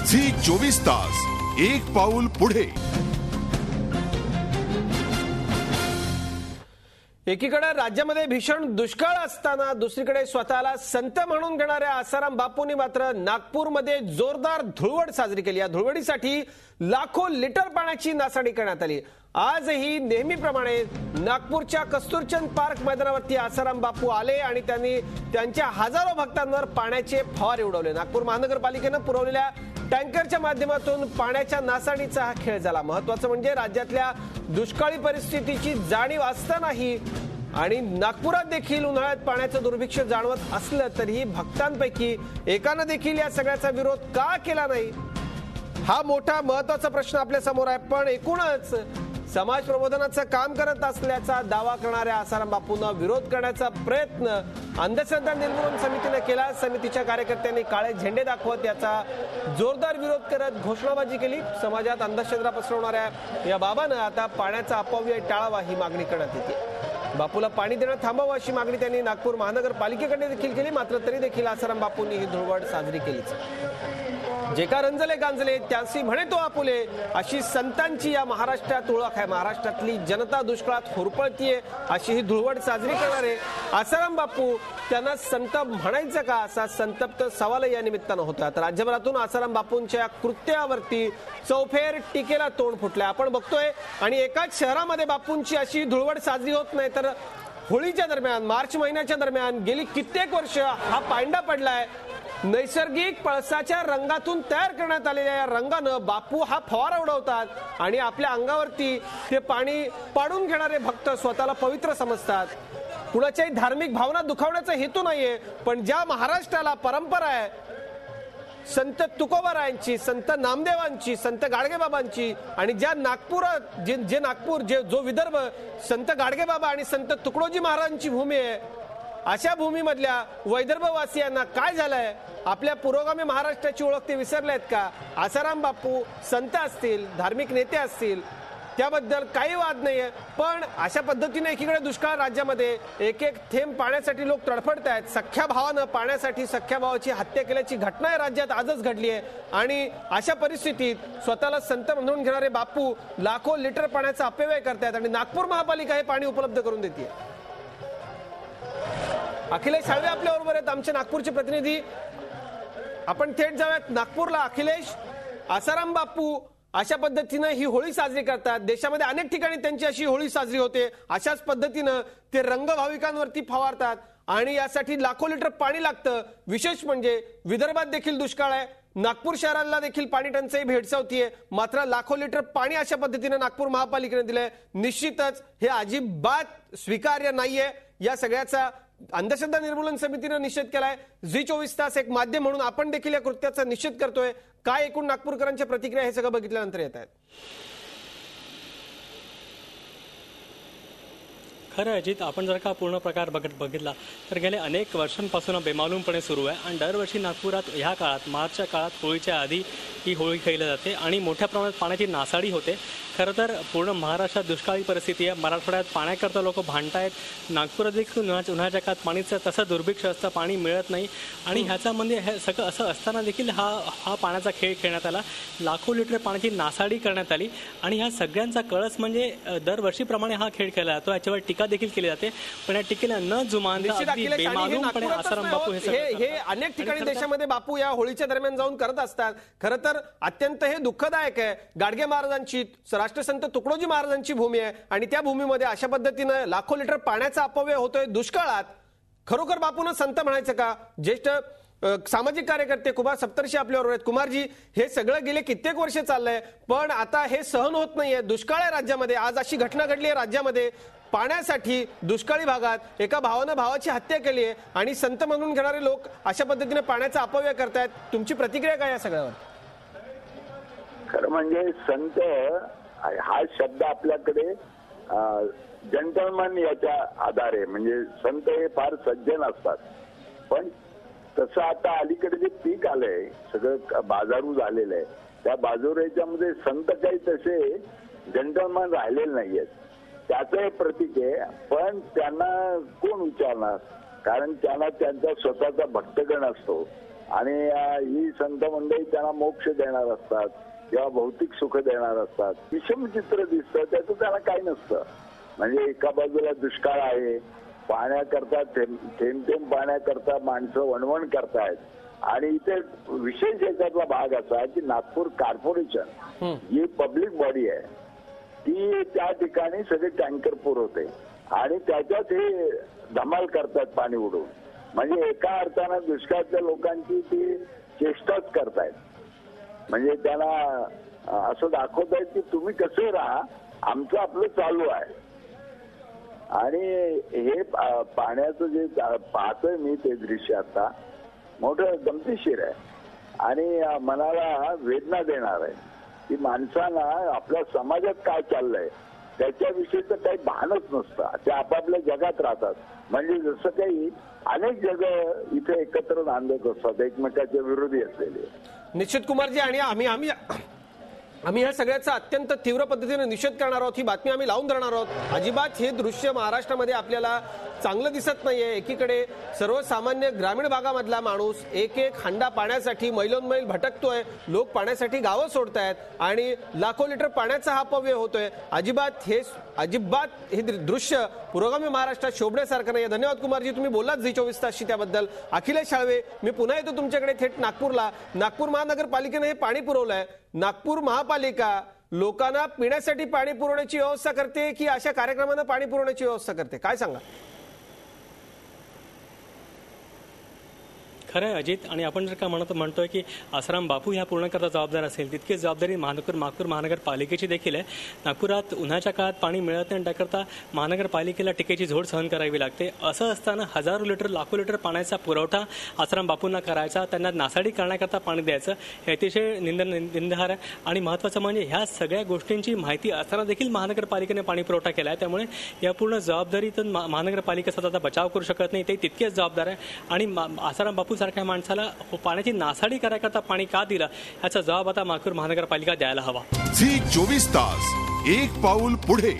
Zee 24 तास एक पाऊल पुढे। एकीकडे राज्यामध्ये भीषण दुष्काळ असताना दुसरीकडे स्वतःला संत म्हणून घेणाऱ्या आसाराम बापूंनी मात्र नागपूरमध्ये जोरदार धुळवड साजरी केली। या धुळवडीसाठी लाखो लिटर पाण्याची नासाडी करण्यात आली। आजही नेहमीप्रमाणे नागपूरच्या कस्तुरचंद पार्क मैदानावरती आसाराम बापू आले आणि त्यांनी त्यांच्या हजारो भक्तांवर पाण्याचे फवारे उडवले। नागपूर महानगरपालिकेने पुरवलेल्या टँकरच्या माध्यमातून पाण्याच्या नासाडीचा हा खेळ झाला। महत्त्वाचं म्हणजे राज्यातल्या दुष्काळी परिस्थितीची जाणीव असतानाही आणि नागपुरात देखील उन्हाळ्यात पाण्याचं दुर्भिक्ष जाणवत असलं तरीही भक्तांपैकी एकानं देखील या सगळ्याचा विरोध का केला नाही, हा मोठा महत्त्वाचा प्रश्न आपल्या समोर आहे। पण एकूणच समाज प्रबोधनाचं काम करत असल्याचा दावा करणाऱ्या आसाराम बापूंना विरोध करण्याचा प्रयत्न अंधश्रद्धा निर्मूलन समितीने केला। समितीच्या कार्यकर्त्यांनी काळे झेंडे दाखवत याचा जोरदार विरोध करत घोषणाबाजी केली। समाजात अंधश्रद्धा पसरवणाऱ्या या बाबांना आता पाण्याचा अपव्यय टाळावा ही मागणी करण्यात येते। बापूला पाणी देणं थांबवावं अशी मागणी त्यांनी नागपूर महानगरपालिकेकडे देखील केली। मात्र तरी देखील आसाराम बापूंनी ही धुळवड साजरी केलीच। जे का रंजले गांजले त्यासी म्हणे तो आपुले अशी संतांची या महाराष्ट्रात ओळख आहे। महाराष्ट्रातली जनता दुष्काळात होरपळतीये अशी ही धुळवड साजरी करणारे आसाराम बापू त्यांना संत म्हणायचं का असा संतप्त सवाल या निमित्तानं होता। तर राज्यभरातून आसाराम बापूंच्या कृत्यावरती चौफेर टीकेला तोंड फुटले आपण बघतोय। आणि एकाच शहरामध्ये बापूंची अशी धुळवड साजरी होत नाही तर होळीच्या दरम्यान मार्च महिन्याच्या दरम्यान गेली कित्येक वर्ष हा पायंडा पडलाय। नैसर्गिक पळसाच्या रंगातून तयार करण्यात आलेल्या या रंगानं बापू हा फवारा उडवतात आणि आपल्या अंगावरती ते पाणी पाडून घेणारे भक्त स्वतःला पवित्र समजतात। कुणाच्याही धार्मिक भावना दुखावण्याचा हेतू नाहीये, पण ज्या महाराष्ट्राला परंपरा आहे संत तुकोबारायांची, संत नामदेवांची, संत गाडगेबाबांची आणि ज्या नागपुरात जे नागपूर जो विदर्भ संत गाडगेबाबा आणि संत तुकडोजी महाराजांची भूमी आहे, अशा भूमीमधल्या वैदर्भवासियांना काय झालंय? आपल्या पुरोगामी महाराष्ट्राची ओळख ते विसरलेत का? आसाराम बापू संत असतील, धार्मिक नेते असतील, त्याबद्दल काही वाद नाहीये, पण अशा पद्धतीने एकीकडे दुष्काळ राज्यामध्ये एक एक थेंब पाण्यासाठी लोक तडफडत आहेत। सख्या भावानं पाण्यासाठी सख्या भावाची हत्या केल्याची घटना राज्यात आजच घडली आहे आणि अशा परिस्थितीत स्वतःला संत म्हणून घेणारे बापू लाखो लिटर पाण्याचा अपव्यय करतात आणि नागपूर महापालिका हे पाणी उपलब्ध करून देते। अखिलेश साळवे आपल्या बरोबर आहेत, आमचे नागपूरचे प्रतिनिधी। आपण थेट जाऊयात नागपूरला। अखिलेश, आसाराम बापू अशा पद्धतीनं ही होळी साजरी करतात, देशामध्ये अनेक ठिकाणी त्यांची अशी होळी साजरी होते, अशाच पद्धतीनं ते रंग भाविकांवरती फवारतात आणि यासाठी लाखो लिटर पाणी लागतं। विशेष म्हणजे विदर्भात देखील दुष्काळ आहे, नागपूर शहराला देखील पाणी टंचाई भेडसावतीये, मात्र लाखो लिटर पाणी अशा पद्धतीनं नागपूर महापालिकेने दिलंय। निश्चितच हे अजिबात स्वीकार्य नाहीये। या सगळ्याचा अंधश्रद्धा निर्मूलन समितीने निषेध केलाय। झी 24 तास एक माध्यम म्हणून आपण देखील या कृत्याचा निषेध करतोय। काय एकूण नागपूरकरांच्या प्रतिक्रिया हे सगळं बघितल्यानंतर येत आहेत? खरं अजित, आपण जर का पूर्ण प्रकार बघितला तर गेले अनेक वर्षांपासून बेमालूमपणे सुरू आहे आणि दरवर्षी नागपुरात ह्या काळात मार्चच्या काळात होळीच्या आधी ही होळी खेळली जाते आणि मोठ्या प्रमाणात पाण्याची नासाडी होते। खरं तर पूर्ण महाराष्ट्रात दुष्काळी परिस्थिती आहे, मराठवाड्यात पाण्याकरता लोक भांडतायत, नागपुरात देखील उन्हाळ्याच्या काळात पाणीचं तसं दुर्भिक्ष असतं, पाणी मिळत नाही आणि ह्याच्यामध्ये हे सगळं असं असताना देखील हा पाण्याचा खेळ खेळण्यात आला। लाखो लिटर पाण्याची नासाडी करण्यात आली आणि ह्या सगळ्यांचा कळस म्हणजे दरवर्षीप्रमाणे हा खेळ खेळला जातो। याच्यावर टीका देखील केली जाते, पण या टीकेला न जुमानता बेमालूमपणे आसाराम बापू हे अनेक ठिकाणी देशामध्ये बापू या होळीच्या दरम्यान जाऊन करत असतात। खरं तर अत्यंत हे दुःखदायक आहे। गाडगे महाराजांची, राष्ट्रसंत तुकडोजी महाराजांची भूमी आहे आणि त्या भूमीमध्ये अशा पद्धतीनं लाखो लिटर पाण्याचा अपव्यय होतोय दुष्काळात। खरोखर बापूंना संत म्हणायचं का? ज्येष्ठ सामाजिक कार्यकर्ते कुमार सप्तर्षी आपल्याबरोबर आहेत। कुमारजी, हे सगळं गेले कित्येक वर्ष चाललंय, पण आता हे सहन होत नाहीये। दुष्काळ आहे राज्यामध्ये, आज अशी घटना घडली आहे राज्यामध्ये, पाण्यासाठी दुष्काळी भागात एका भावानं भावाची हत्या केली आहे आणि संत म्हणून घेणारे लोक अशा पद्धतीने पाण्याचा अपव्यय करतायत। तुमची प्रतिक्रिया काय या सगळ्यावर? खरं म्हणजे संत हा शब्द आपल्याकडे जंटलमन याच्या आधारे, म्हणजे संत हे फार सज्जन असतात, पण तसं आता अलीकडे जे पीक आलंय सगळं बाजारू झालेलं आहे, त्या बाजारू याच्यामध्ये संत काही तसे जंटलमन राहिलेले नाहीयेत, त्याचं हे प्रतीक आहे। पण त्यांना कोण विचारणार, कारण त्यांना त्यांचा स्वतःचा भक्तगण असतो आणि ही संत मंडळी त्यांना मोक्ष देणार असतात किंवा भौतिक सुख देणार असतात. विषम चित्र दिसतं, त्याचं त्यांना काही नसतं. म्हणजे एका बाजूला दुष्काळ आहे, पाण्याकरता थेंब थेंब पाण्याकरता माणसं वणवण करतायत. आणि इथे विशेष याच्यातला भाग असा आहे की नागपूर कॉर्पोरेशन ही पब्लिक बॉडी आहे, ती त्या ठिकाणी सगळे टँकर पुरवते आणि त्याच्यात हे धमाल करतात पाणी उडवून. म्हणजे एका अर्थानं दुष्काळातल्या लोकांची ती चेष्टाच करतायत. म्हणजे त्यांना असं दाखवतायत की तुम्ही कसे राहा, आमचं आपलं चालू आहे. आणि हे पाण्याचं जे पाहतोय मी ते दृश्य आता मोठं गमतीशीर आहे आणि मनाला वेदना देणार आहे की माणसांना आपल्या समाजात काय चाललंय त्याच्याविषयीचं काही भानच नसतं. ते आपापल्या जगात राहतात. म्हणजे जसं काही अनेक जगं इथे एकत्र नांदत असतात, एकमेकाच्या विरोधी असलेले. निश्चित कुमारजी, आणि आम्ही या सगळ्याचा अत्यंत तीव्र पद्धतीने निषेध करणार आहोत. ही बातमी आम्ही लावून धरणार आहोत. अजिबात हे दृश्य महाराष्ट्रामध्ये आपल्याला चांगलं दिसत नाहीये. एकीकडे सर्वसामान्य ग्रामीण भागामधला माणूस एक हंडा पाण्यासाठी मैलोनमैल भटकतोय, लोक पाण्यासाठी गावं सोडतायत आणि लाखो लिटर पाण्याचा हा अपव्यय होतोय. अजिबात हे दृश्य पुरोगामी महाराष्ट्रात शोभण्यासारखं नाही. धन्यवाद कुमारजी, तुम्ही बोललात झी24 तासशी त्याबद्दल. अखिलेश शाळवे, मी पुन्हा येतो तुमच्याकडे थेट नागपूरला. नागपूर महानगरपालिकेने हे पाणी पुरवलंय. नागपूर महापालिका लोकांना पिण्यासाठी पाणी पुरवण्याची व्यवस्था करते की अशा कार्यक्रमांना पाणी पुरवण्याची व्यवस्था करते, काय सांगा? खरं आहे अजित, आणि आपण जर का म्हणतोय की आसाराम बापू ह्या पूर्ण करता जबाबदार असेल, तितकी जबाबदारी नागपूर महानगरपालिकेची देखील आहे. नागपुरात उन्हाच्या काळात पाणी मिळत नाही, त्याकरता महानगरपालिकेला टिकेची झोड सहन करावी लागते. असं असताना हजारो लिटर लाखो लिटर पाण्याचा पुरवठा आसाराम बापूंना करायचा, त्यांना नासाडी करण्याकरता पाणी द्यायचं, हे अतिशय निंदहार आहे. आणि महत्त्वाचं म्हणजे ह्या सगळ्या गोष्टींची माहिती असताना देखील महानगरपालिकेने पाणी पुरवठा केला आहे. त्यामुळे या पूर्ण जबाबदारीतून महानगरपालिका स्वतःचा बचाव करू शकत नाही, ते तितकेच जबाबदार आहे. आणि आसाराम बापू सारख्या माणसाला पाण्याची नासाडी करायकरता पाणी का दिलं याचा जबाब आता नागपूर महानगरपालिका द्यायला हवा. झी 24 तास, एक पाऊल पुढे.